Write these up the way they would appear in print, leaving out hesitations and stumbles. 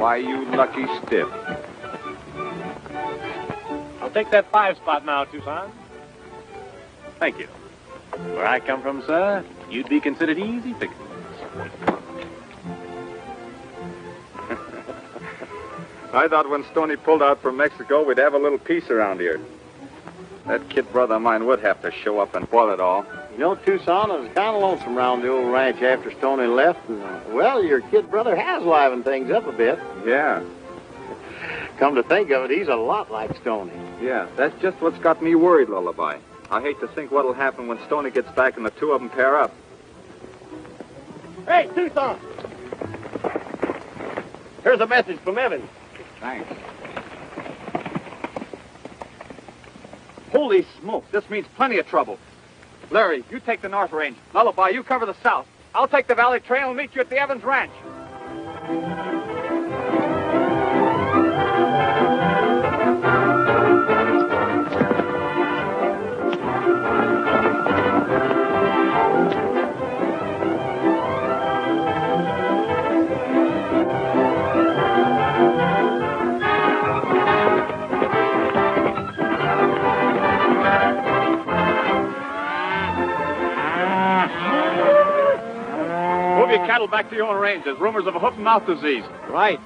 Why, you lucky stiff. I'll take that 5 spot now, Tucson. Thank you. Where I come from, sir, you'd be considered easy pickings. I thought when Stoney pulled out from Mexico, we'd have a little peace around here. That kid brother of mine would have to show up and spoil it all. You know, Tucson, it was kind of lonesome around the old ranch after Stoney left. And, well, your kid brother has livened things up a bit. Yeah. Come to think of it, he's a lot like Stoney. Yeah, that's just what's got me worried, Lullaby. I hate to think what'll happen when Stoney gets back and the two of them pair up. Hey, Tucson! Here's a message from Evans. Thanks. Holy smoke, this means plenty of trouble. Larry, you take the North Range. Lullaby, you cover the South. I'll take the Valley Trail and meet you at the Evans Ranch. Move your cattle back to your own range. There's rumors of a hoof and mouth disease. Right.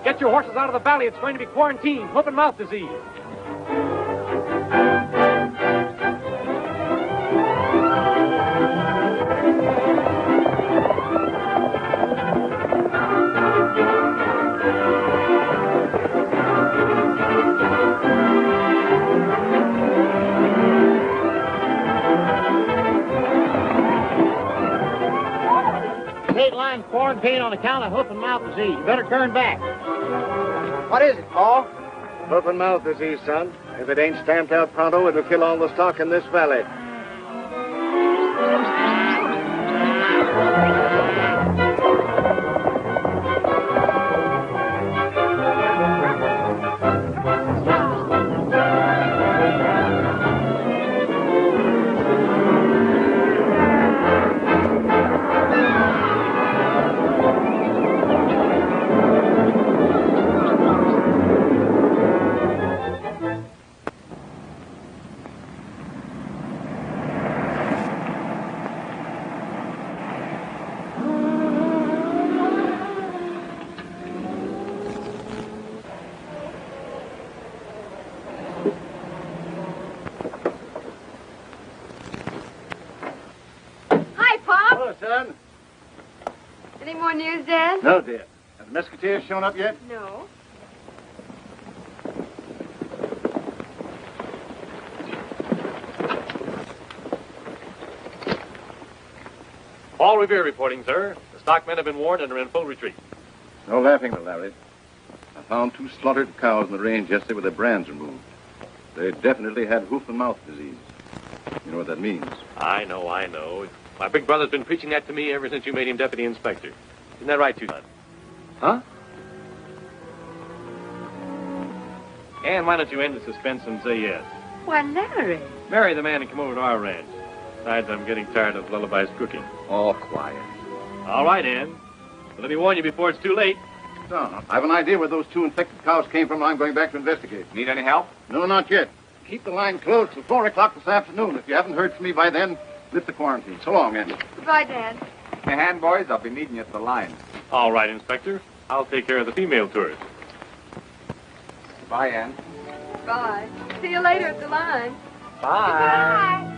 Get your horses out of the valley. It's going to be quarantine. Hoof and mouth disease. Quarantine on account of hoof and mouth disease. You better turn back. What is it, Paul? Hoof and mouth disease, son. If it ain't stamped out pronto, it'll kill all the stock in this valley. Any more news, Dad? No, dear. Have the MESQUITEERS shown up yet? No. Paul Revere reporting, sir. The stockmen have been warned and are in full retreat. No laughing, Larry. I found 2 slaughtered cows in the range yesterday with their brands removed. They definitely had hoof and mouth disease. You know what that means? I know. My big brother's been preaching that to me ever since you made him deputy inspector. Isn't that right, Tucson? Huh? Ann, why don't you end the suspense and say yes? Why, Larry. Marry the man and come over to our ranch. Besides, I'm getting tired of Lullaby's cooking. Oh, quiet. All right, Ann. But let me warn you before it's too late. No, I have an idea where those 2 infected cows came from, and I'm going back to investigate. Need any help? No, not yet. Keep the line closed till 4 o'clock this afternoon. If you haven't heard from me by then, lift the quarantine. So long, Andy. Goodbye, Dad. Hey, hand boys, I'll be meeting you at the line. All right, Inspector. I'll take care of the female tourists. Bye, Ann. Bye. See you later at the line. Bye.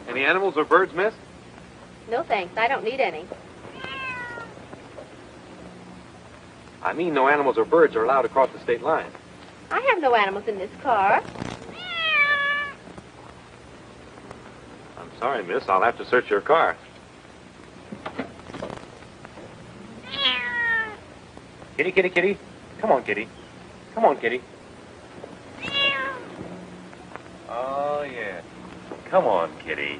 Any animals or birds missed? No, thanks. I don't need any. I mean no animals or birds are allowed across the state line. I have no animals in this car. I'm sorry, miss. I'll have to search your car. Kitty, kitty, kitty. Come on, kitty. Come on, kitty. Oh, yeah. Come on, kitty.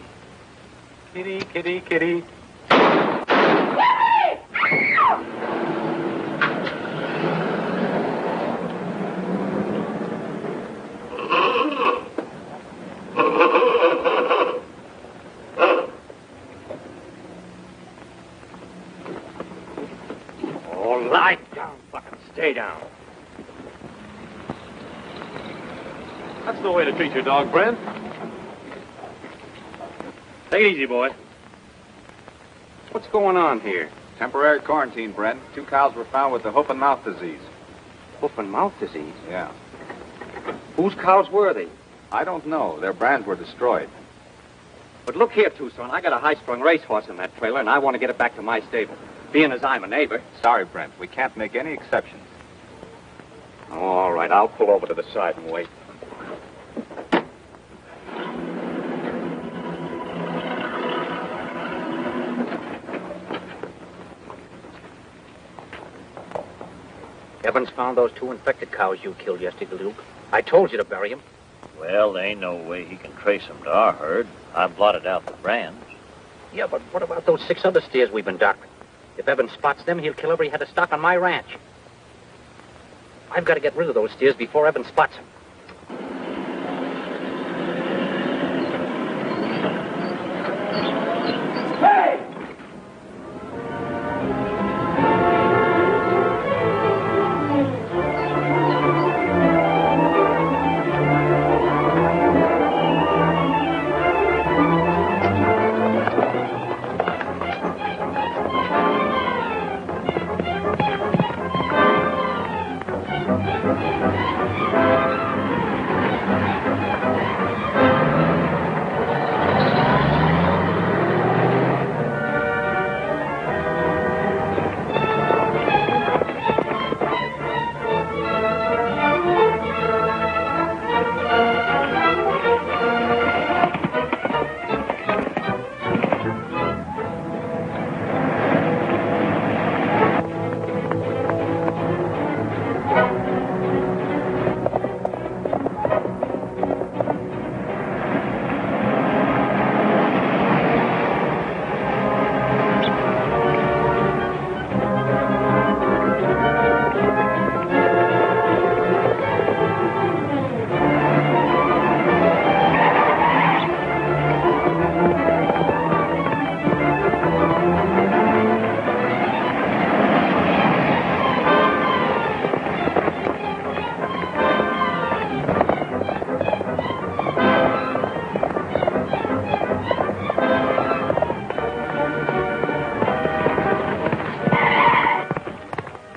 Kitty, kitty, kitty. Oh, lie down, fucking stay down. That's no way to treat your dog, Brent. Take it easy, boy. What's going on here? Temporary quarantine, Brent. 2 cows were found with the hoof and mouth disease. Hoof and mouth disease? Yeah. Whose cows were they? I don't know. Their brands were destroyed. But look here, Tucson. I got a high-strung racehorse in that trailer, and I want to get it back to my stable. Being as I'm a neighbor. Sorry, Brent. We can't make any exceptions. Oh, all right. I'll pull over to the side and wait. Evans found those 2 infected cows you killed yesterday, Luke. I told you to bury them. Well, there ain't no way he can trace them to our herd. I blotted out the brands. Yeah, but what about those 6 other steers we've been doctoring? If Evans spots them, he'll kill every head of stock on my ranch. I've got to get rid of those steers before Evans spots them.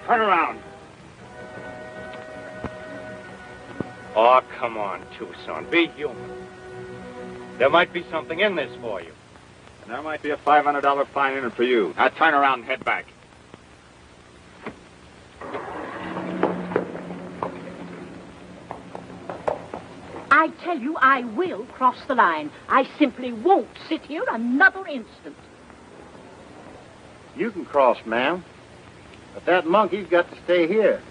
Turn around. Oh, come on, Tucson. Be human. There might be something in this for you. And there might be a $500 fine in it for you. Now turn around and head back. I tell you, I will cross the line. I simply won't sit here another instant. You can cross, ma'am. But that monkey's got to stay here.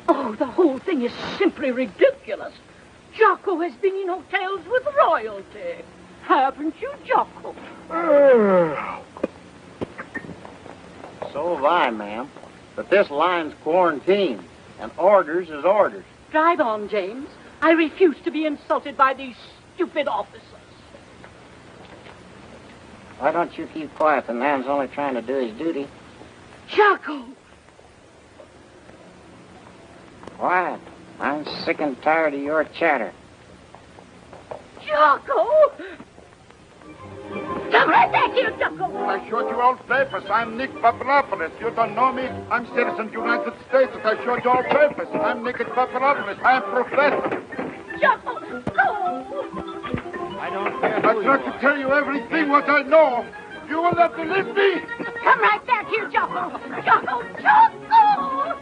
Oh, the whole thing is simply ridiculous. Jocko has been in hotels with royalty. Haven't you, Jocko? So have I, ma'am. But this line's quarantined, and orders is orders. Drive on, James. I refuse to be insulted by these stupid officers. Why don't you keep quiet? The man's only trying to do his duty. Jocko! Quiet. I'm sick and tired of your chatter. Jocko! Come right back here, Jocko! I showed you all papers. I'm Nick Papadopoulos. You don't know me? I'm citizen of the United States. I showed you all papers. I'm Nick Papadopoulos. I'm professor. Jocko, no! I don't care I tried to tell you everything what I know. You will not believe me. Come right back here, Jocko! Jocko! Jocko!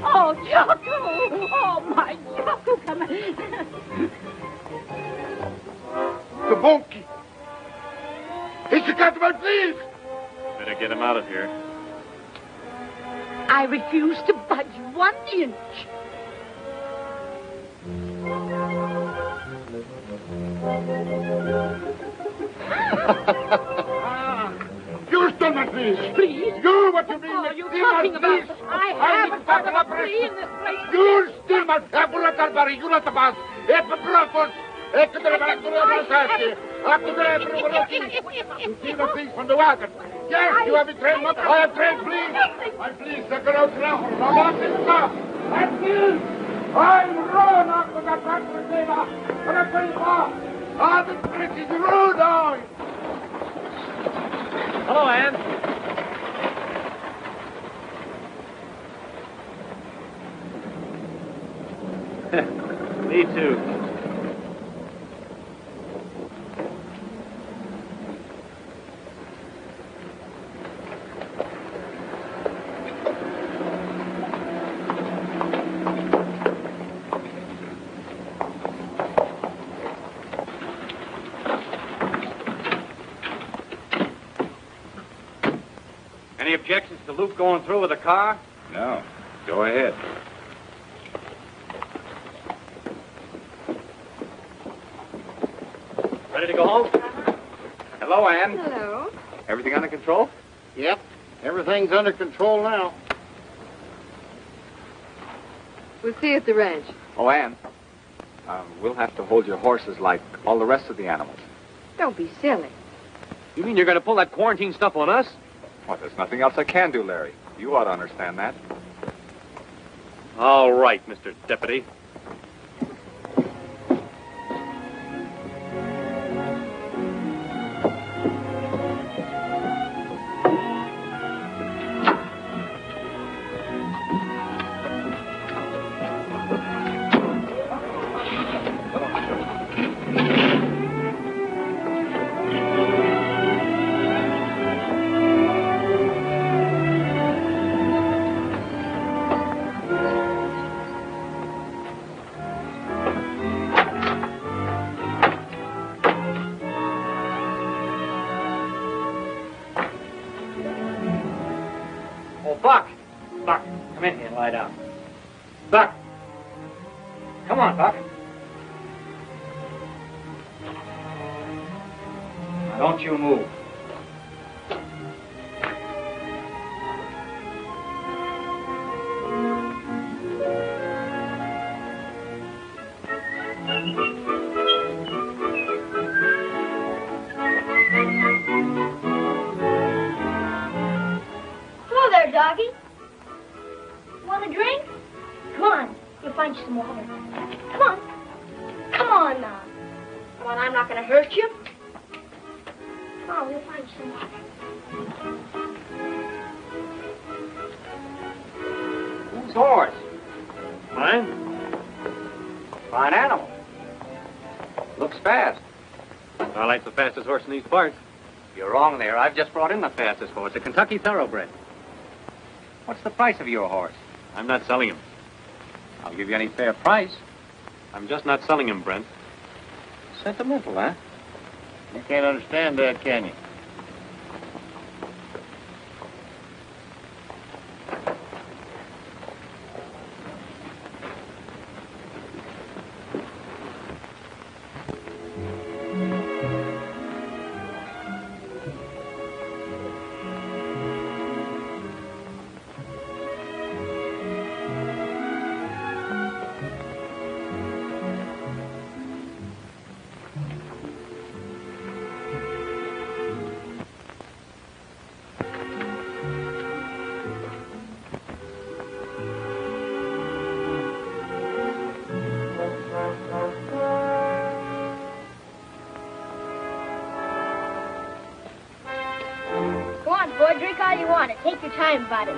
Oh, Jocko! Oh, my Jocko, come in. The monkey. He's got my please. Better get him out of here. I refuse to budge 1 inch. You stole my please. Please? You, what you mean? What are you steal my talking about? please? I haven't gotten a flea in this place. You steal my please. You not the boss. It's the brothers. It's the You steal the please from the wagon. Yes, you have betrayed my I have betrayed please. My please, the girl now. I'm not this stuff. I'm please. I'm ruined after that back to the table. And I'm pretty far. Ah, the place is ruined now. Hello, Ann. Me too. Any objections to Luke going through with the car? No. Go ahead. Ready to go home? Hello, Ann. Hello. Everything under control? Yep. Everything's under control now. We'll see you at the ranch. Oh, Ann. We'll have to hold your horses like all the rest of the animals. Don't be silly. You mean you're going to pull that quarantine stuff on us? Well, there's nothing else I can do, Larry. You ought to understand that. All right, Mr. Deputy. Buck! Buck, come in here and lie down. Buck! Come on, Buck. Now, don't you move. Hello there, doggy. Want a drink? Come on, you'll find you some water. Come on. Come on now. Come on, I'm not going to hurt you. Come on, we'll find you some water. Whose horse? Mine? Fine animal. Looks fast. I like the fastest horse in these parts. You're wrong there. I've just brought in the fastest horse, a Kentucky thoroughbred. What's the price of your horse? I'm not selling him. I'll give you any fair price. I'm just not selling him, Brent. Sentimental, huh? You can't understand that, can you? Go on, boy, drink all you want and take your time about it.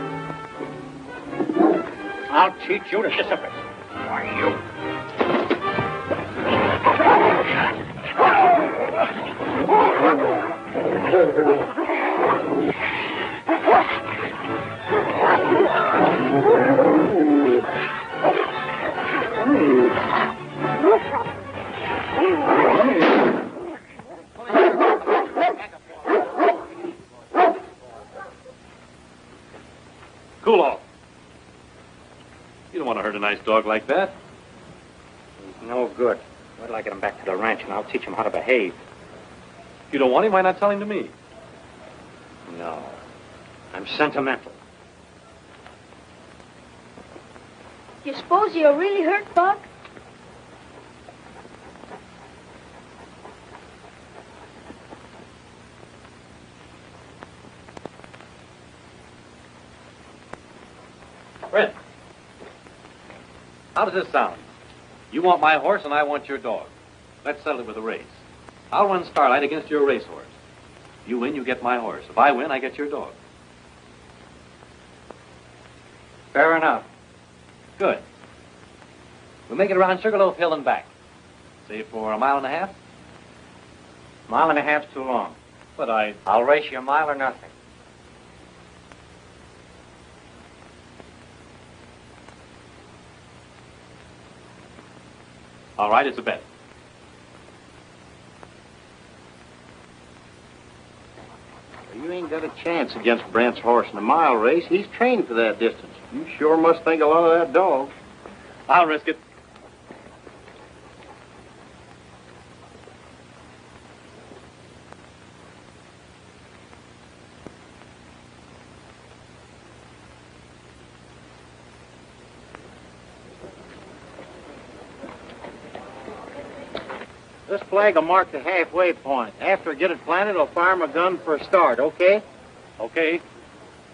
I'll teach you to discipline. Why, you... Cool off. You don't want to hurt a nice dog like that. He's no good. Wait till I get him back to the ranch, and I'll teach him how to behave. If you don't want him, why not tell him to me? No. I'm sentimental. You suppose you're really hurt, Buck? Brent, how does this sound? You want my horse and I want your dog. Let's settle it with a race. I'll run Starlight against your racehorse. You win, you get my horse. If I win, I get your dog. Fair enough. Good. We'll make it around Sugarloaf Hill and back. Say for a mile and a half? Mile and a half's too long. But I'll race you a mile or nothing. All right, it's a bet. You ain't got a chance against Brent's horse in a mile race. He's trained for that distance. You sure must think a lot of that dog. I'll risk it. This flag will mark the halfway point. After I get it planted, I'll fire my gun for a start, okay? Okay.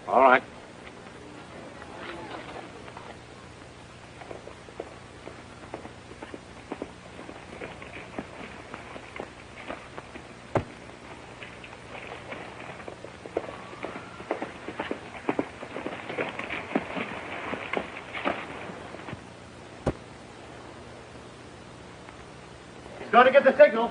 All right. Got to get the signal.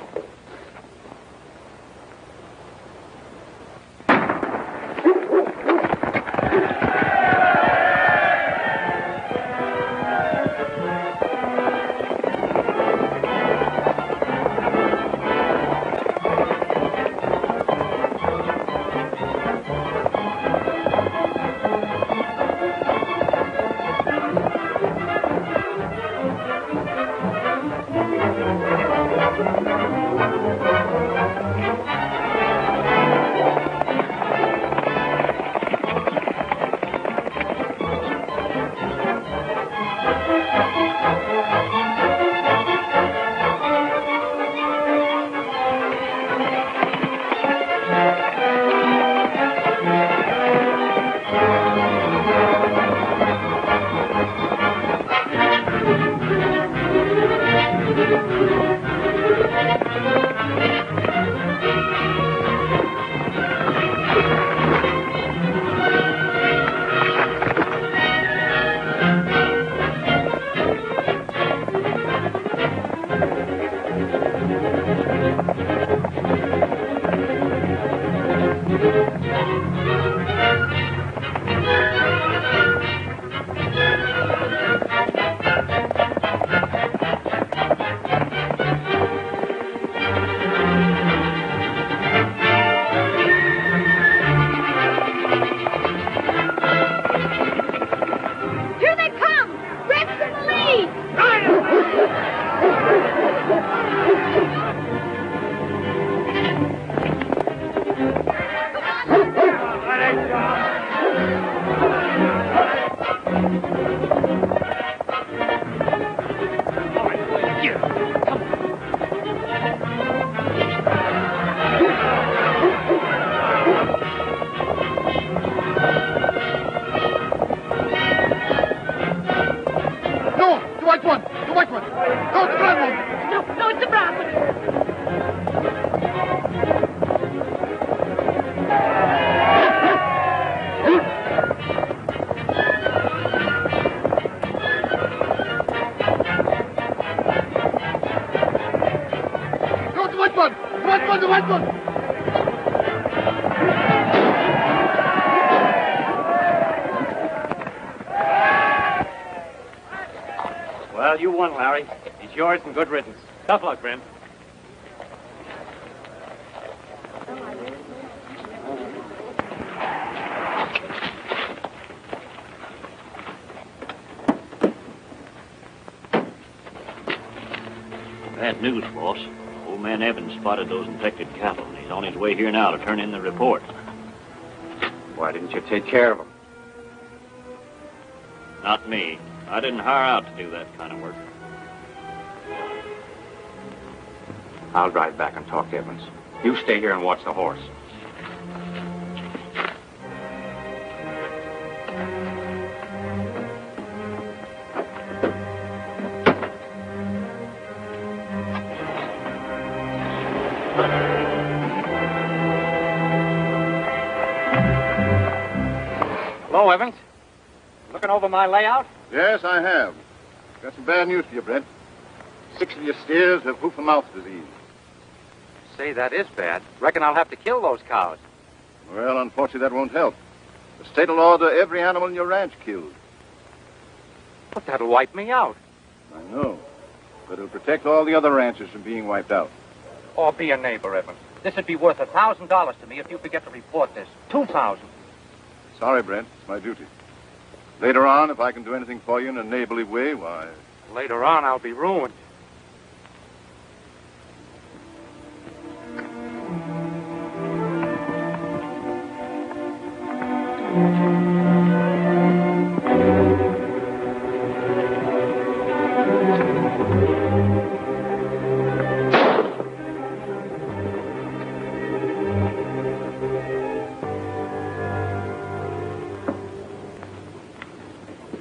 Well, you won, Larry. It's yours and good riddance. Tough luck, Brent. Bad news, boss. Old man Evans spotted those infected cattle, and he's on his way here now to turn in the report. Why didn't you take care of them? Not me. I didn't hire out to do that kind of work. I'll drive back and talk to Evans. You stay here and watch the horse. Hello, Evans. Looking over my layout? Yes, I have. Got some bad news for you, Brent. 6 of your steers have hoof-and-mouth disease. Say, that is bad. Reckon I'll have to kill those cows. Well, unfortunately, that won't help. The state will order every animal in your ranch killed. But that'll wipe me out. I know. But it'll protect all the other ranches from being wiped out. Or be a neighbor, Evans. This would be worth $1,000 to me if you forget to report this. $2,000. Sorry, Brent. It's my duty. Later on, if I can do anything for you in a neighborly way, why... Later on, I'll be ruined.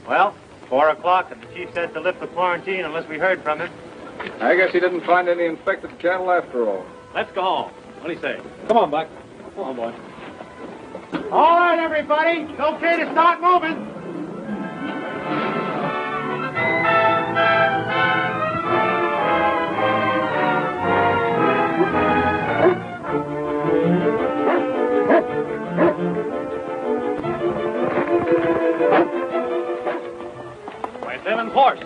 Well, 4 o'clock, and the chief says to lift the quarantine unless we heard from him. I guess he didn't find any infected cattle after all. Let's go home. What do you say? Come on, Buck. Come on, boy. All right, everybody. It's okay to start moving. Where's Evans' horse?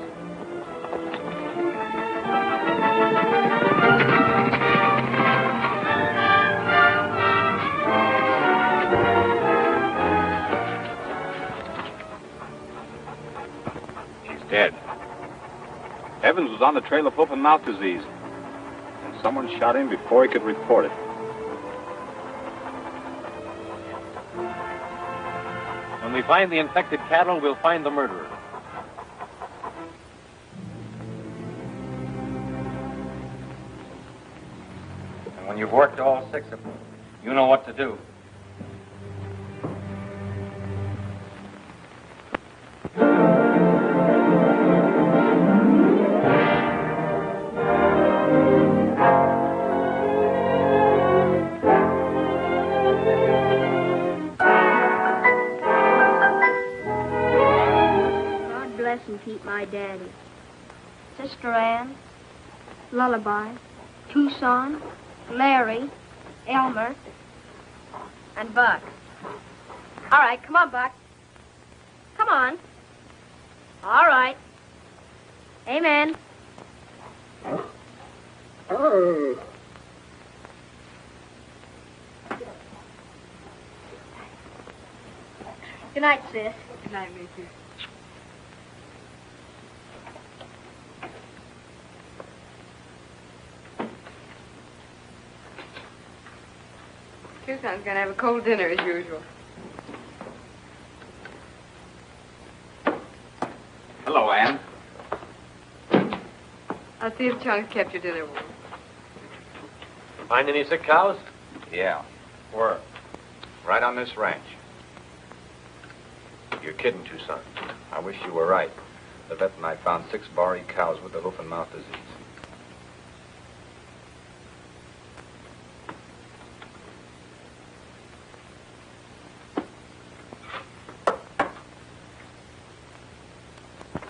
Dead. Evans was on the trail of hoof-and-mouth disease, and someone shot him before he could report it. When we find the infected cattle, we'll find the murderer. And when you've worked all 6 of them, you know what to do. And keep my daddy. Sister Ann, Lullaby, Tucson, Larry, Elmer, and Buck. All right, come on, Buck. Come on. All right. Amen. Oh. Good night, sis. Good night, Mister. Tucson's gonna have a cold dinner as usual. Hello, Ann. I'll see if Chung's kept your dinner warm. Find any sick cows? Yeah. Where? Right on this ranch. You're kidding, Tucson. I wish you were right. The vet and I found 6 Bari cows with the hoof-and-mouth disease.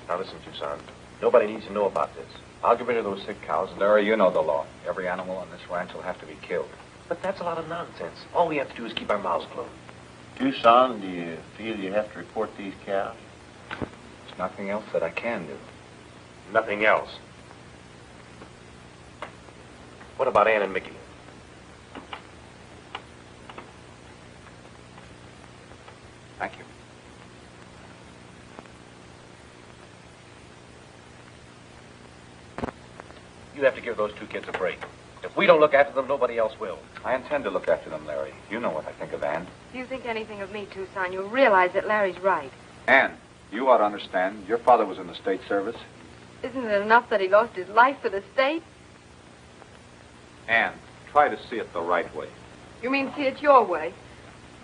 Now listen, Tucson. Nobody needs to know about this. I'll get rid of those sick cows. Larry, you know the law. Every animal on this ranch will have to be killed. But that's a lot of nonsense. All we have to do is keep our mouths closed. Tucson, do you feel you have to report these cows? There's nothing else that I can do. Nothing else. What about Ann and Mickey? Thank you. You have to give those two kids a break. If we don't look after them, nobody else will. I intend to look after them, Larry. You know what I think of Ann. If you think anything of me, Tucson, you'll realize that Larry's right. Ann, you ought to understand. Your father was in the state service. Isn't it enough that he lost his life for the state? Ann, try to see it the right way. You mean see it your way?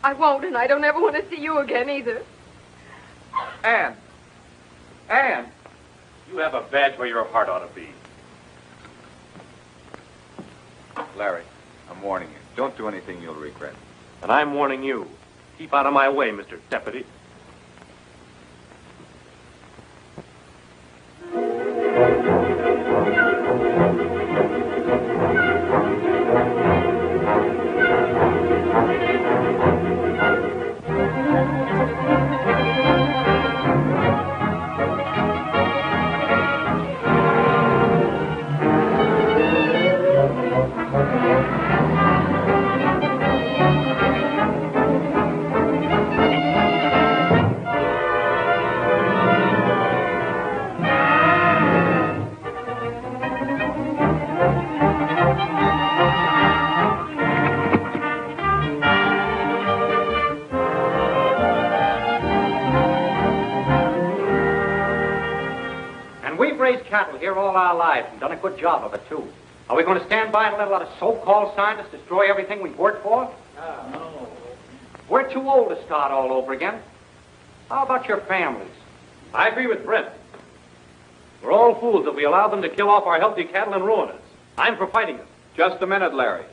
I won't, and I don't ever want to see you again either. Ann! Ann! You have a badge where your heart ought to be. Larry, I'm warning you. Don't do anything you'll regret. And I'm warning you. Keep out of my way, Mr. Deputy. Cattle here all our lives and done a good job of it, too. Are we going to stand by and let a lot of so-called scientists destroy everything we've worked for? No. We're too old to start all over again. How about your families? I agree with Brent. We're all fools if we allow them to kill off our healthy cattle and ruin us. I'm for fighting them. Just a minute, Larry.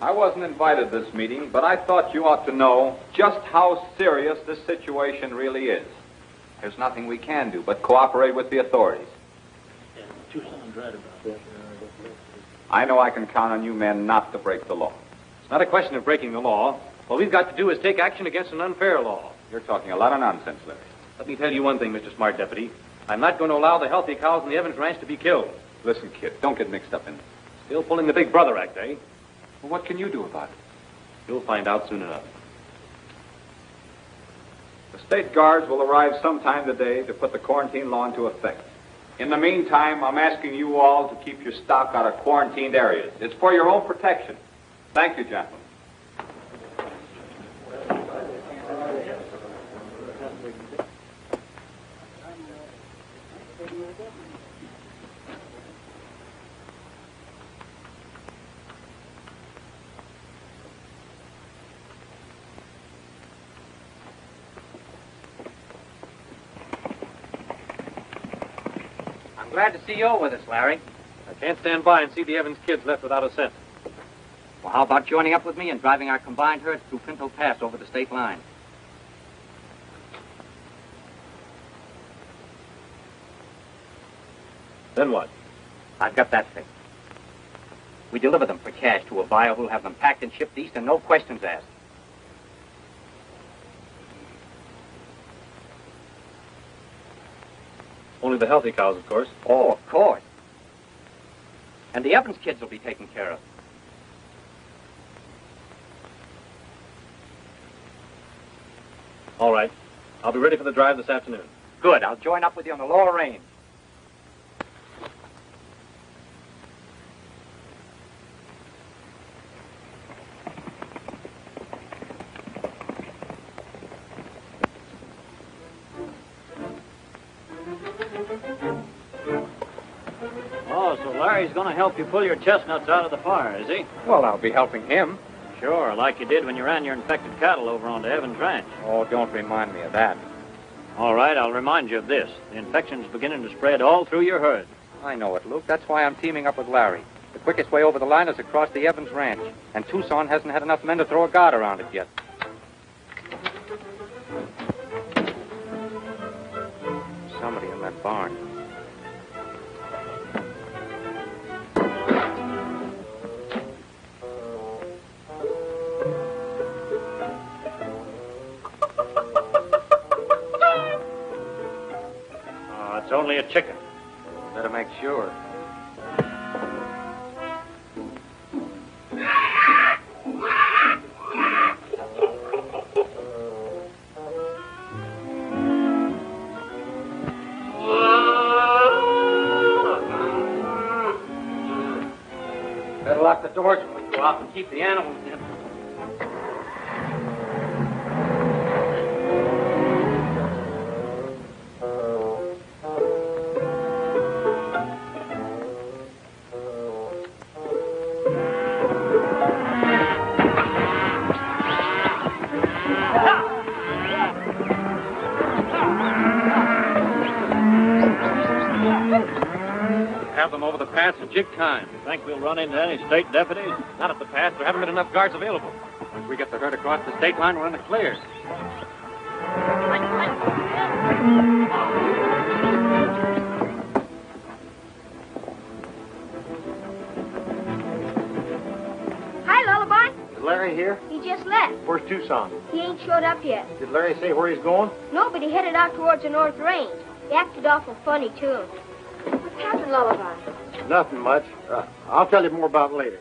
I wasn't invited to this meeting, but I thought you ought to know just how serious this situation really is. There's nothing we can do but cooperate with the authorities. Yeah, Tucson's right about that. I know I can count on you men not to break the law. It's not a question of breaking the law. All we've got to do is take action against an unfair law. You're talking a lot of nonsense, Larry. Let me tell you one thing, Mr. Smart Deputy. I'm not going to allow the healthy cows in the Evans Ranch to be killed. Listen, kid, don't get mixed up in this. Still pulling the Big Brother act, eh? Well, what can you do about it? You'll find out soon enough. The state guards will arrive sometime today to put the quarantine law into effect. In the meantime, I'm asking you all to keep your stock out of quarantined areas. It's for your own protection. Thank you, gentlemen. Glad to see you're with us, Larry. I can't stand by and see the Evans kids left without a cent. Well, how about joining up with me and driving our combined herds through Pinto Pass over the state line? Then what? I've got that fixed. We deliver them for cash to a buyer who'll have them packed and shipped east and no questions asked. Only the healthy cows, of course. Oh, of course. And the Evans kids will be taken care of. All right. I'll be ready for the drive this afternoon. Good. I'll join up with you on the lower range. Larry's going to help you pull your chestnuts out of the fire, is he? Well, I'll be helping him. Sure, like you did when you ran your infected cattle over onto Evans Ranch. Oh, don't remind me of that. All right, I'll remind you of this. The infection's beginning to spread all through your herd. I know it, Luke. That's why I'm teaming up with Larry. The quickest way over the line is across the Evans Ranch, and Tucson hasn't had enough men to throw a guard around it yet. Somebody in that barn. Oh, it's only a chicken. Better make sure. Better lock the doors when we go out and keep the animals in. Have them over the pass at jig time. Think we'll run into any state deputies? Not at the pass. There haven't been enough guards available. Once we get the herd across the state line, we're in the clear. Hi, Lullaby. Is Larry here? He just left. Where's Tucson? He ain't showed up yet. Did Larry say where he's going? No, but he headed out towards the North Range. He acted awful funny, too. What's happened, Lullaby? Nothing much. I'll tell you more about it later.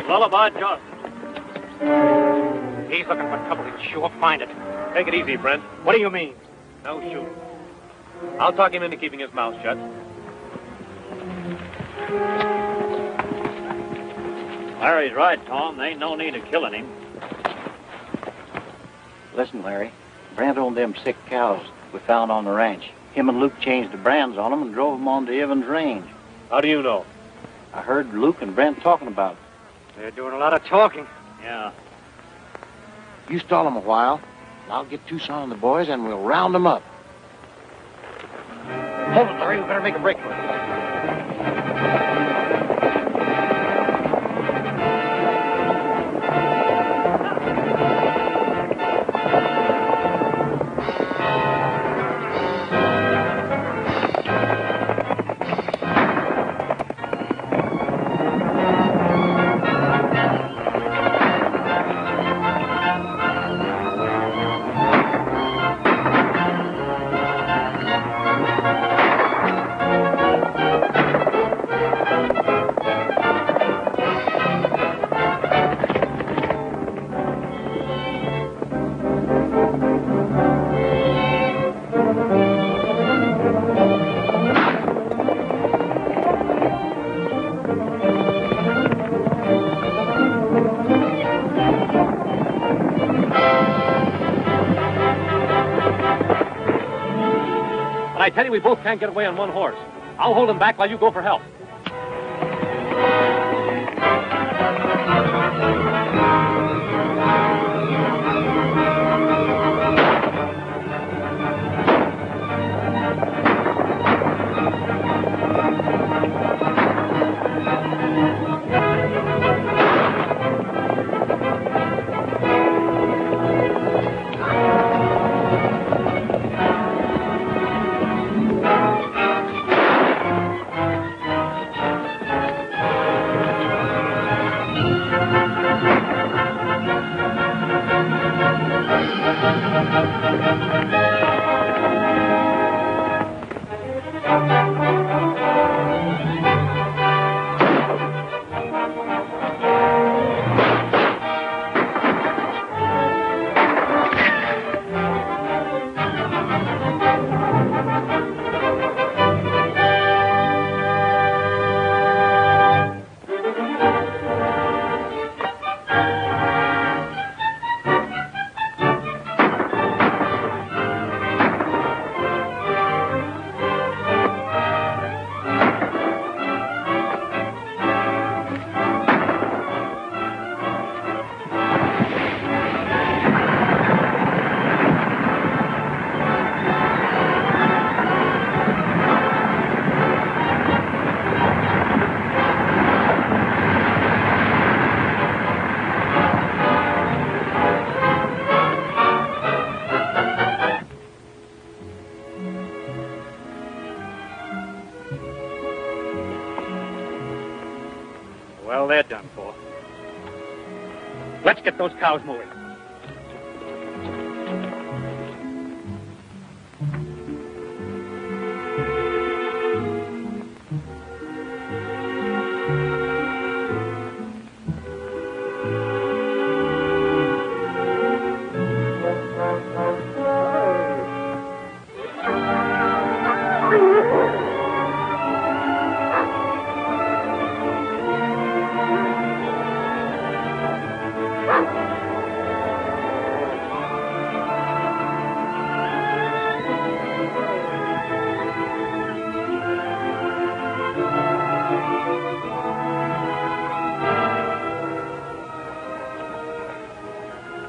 Lullaby Johnson. He's looking for trouble. He'll sure find it. Take it easy, Brent. What do you mean? No shooting. I'll talk him into keeping his mouth shut. Larry's right, Tom. There ain't no need of killing him. Listen, Larry. Brent owned them sick cows we found on the ranch. Him and Luke changed the brands on them and drove them on to Evans Range. How do you know? I heard Luke and Brent talking about it. They're doing a lot of talking. Yeah. You stall them a while, and I'll get Tucson and the boys, and we'll round them up. Hold it, Larry. We better make a break for it. I tell you, we both can't get away on one horse. I'll hold him back while you go for help. Let's get those cows moving.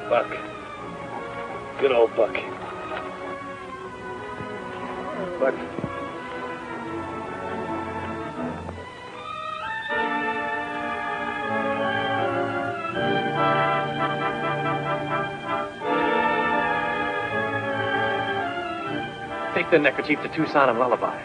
Buck. Good old Buck. Buck. Take the neckerchief to Tucson and Lullaby.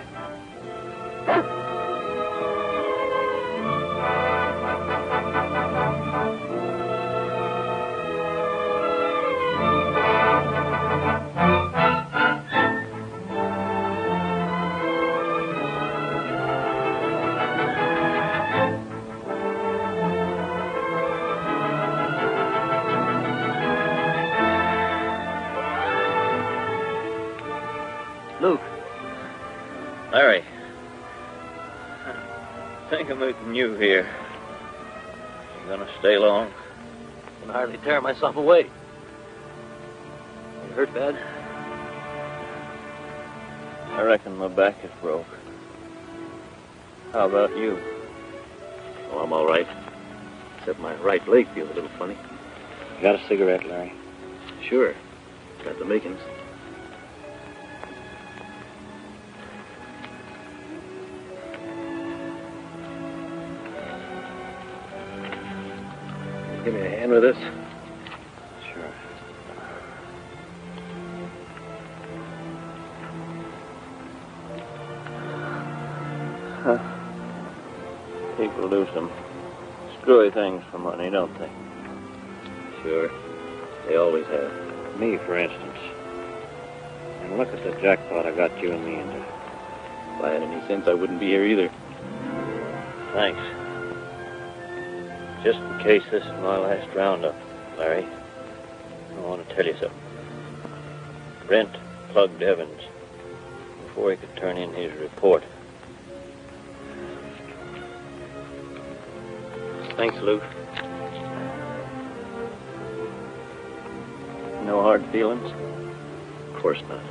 Luke. Larry. I think I'm meeting you here. You gonna stay long? I can hardly tear myself away. You hurt bad? I reckon my back is broke. How about you? Oh, I'm all right. Except my right leg feels a little funny. Got a cigarette, Larry? Sure. Got the makings. Give me a hand with this. Sure. People do some screwy things for money, don't they? Sure. They always have. Me, for instance. And look at the jackpot I got you and me into. If I had any sense, I wouldn't be here either. Thanks. Just in case this is my last roundup, Larry, I want to tell you something. Brent plugged Evans before he could turn in his report. Thanks, Luke. No hard feelings? Of course not.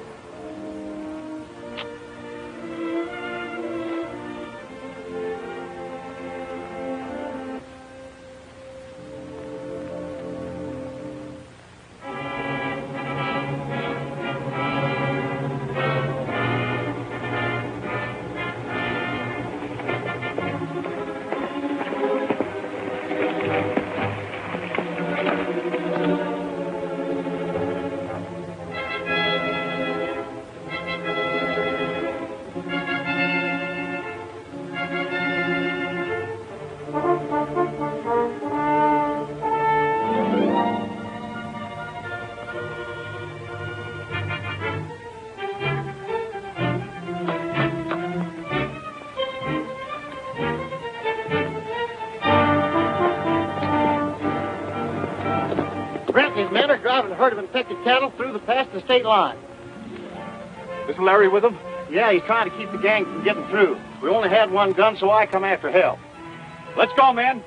Brent and his men are driving a herd of infected cattle through past the state line. Isn't Larry with them? Yeah, he's trying to keep the gang from getting through. We only had one gun, so I come after help. Let's go, men.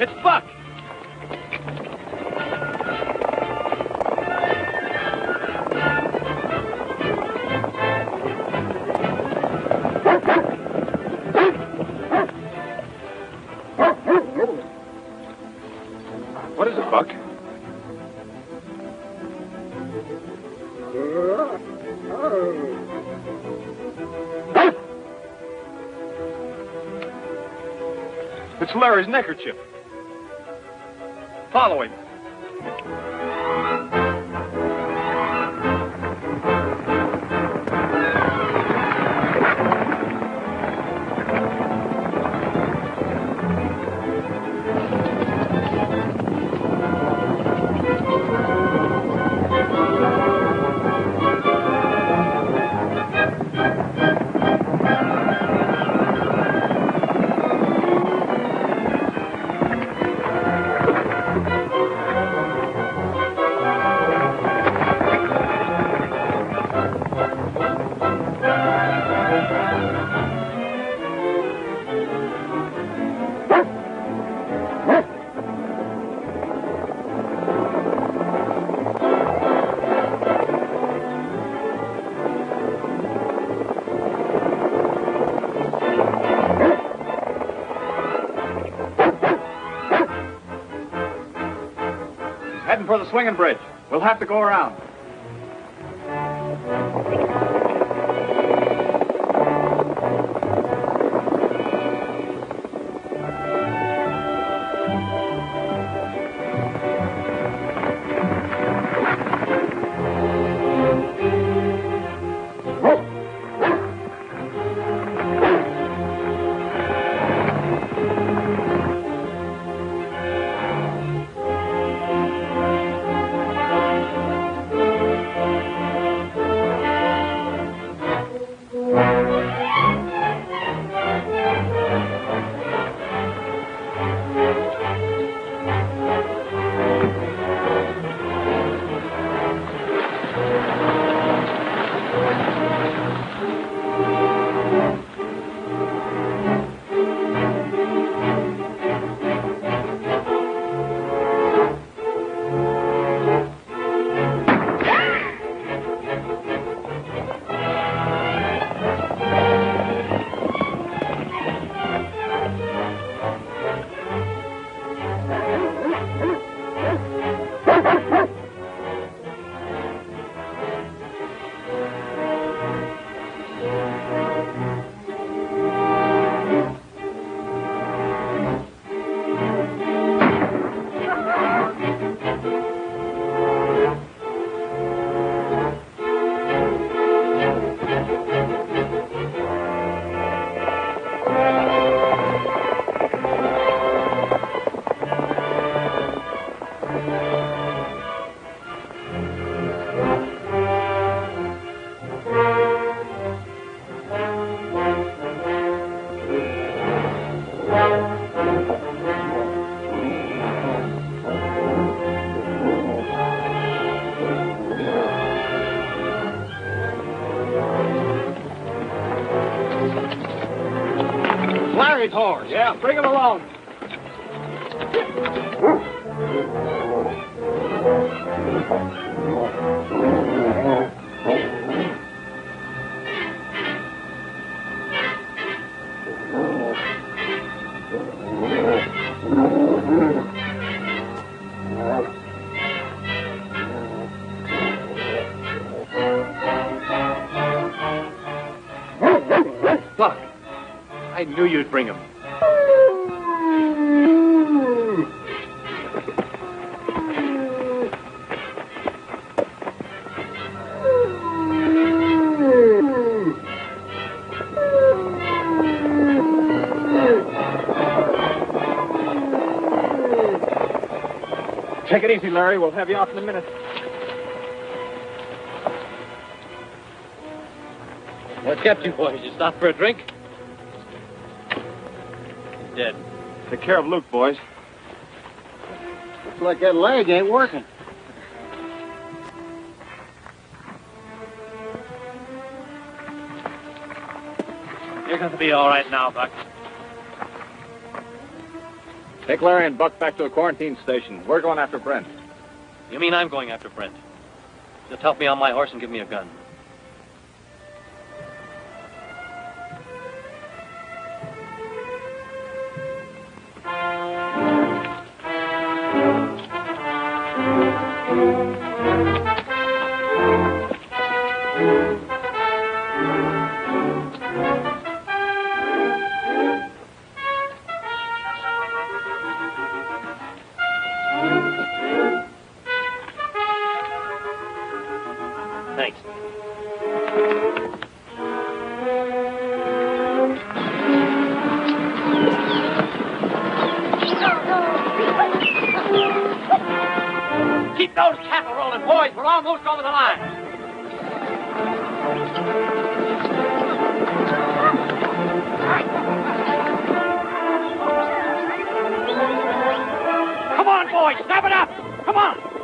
It's Buck! What is it, Buck? It's Larry's neckerchief. Follow him. Heading for the swinging bridge. We'll have to go around. Larry's horse. Yeah, bring him along. Buck, I knew you'd bring him. Take it easy, Larry. We'll have you out in a minute. What kept you boys? You stopped for a drink? He's dead. Take care of Luke, boys. Looks like that leg ain't working. You're going to be all right now, Buck. Take Larry and Buck back to the quarantine station. We're going after Brent. You mean I'm going after Brent? Just help me on my horse and give me a gun. Thanks. Keep those cattle rolling, boys. We're almost over the line. Come on, boys. Snap it up. Come on.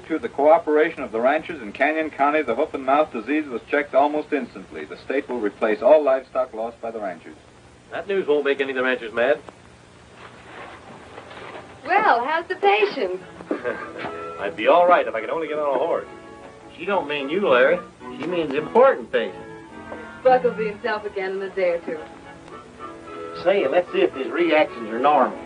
To the cooperation of the ranchers in Canyon County, the hoof and mouth disease was checked almost instantly. The state will replace all livestock lost by the ranchers. That news won't make any of the ranchers mad. Well, how's the patient? I'd be all right if I could only get on a horse. She don't mean you, Larry. She means important patient. Buck will be himself again in a day or two. Say, let's see if his reactions are normal.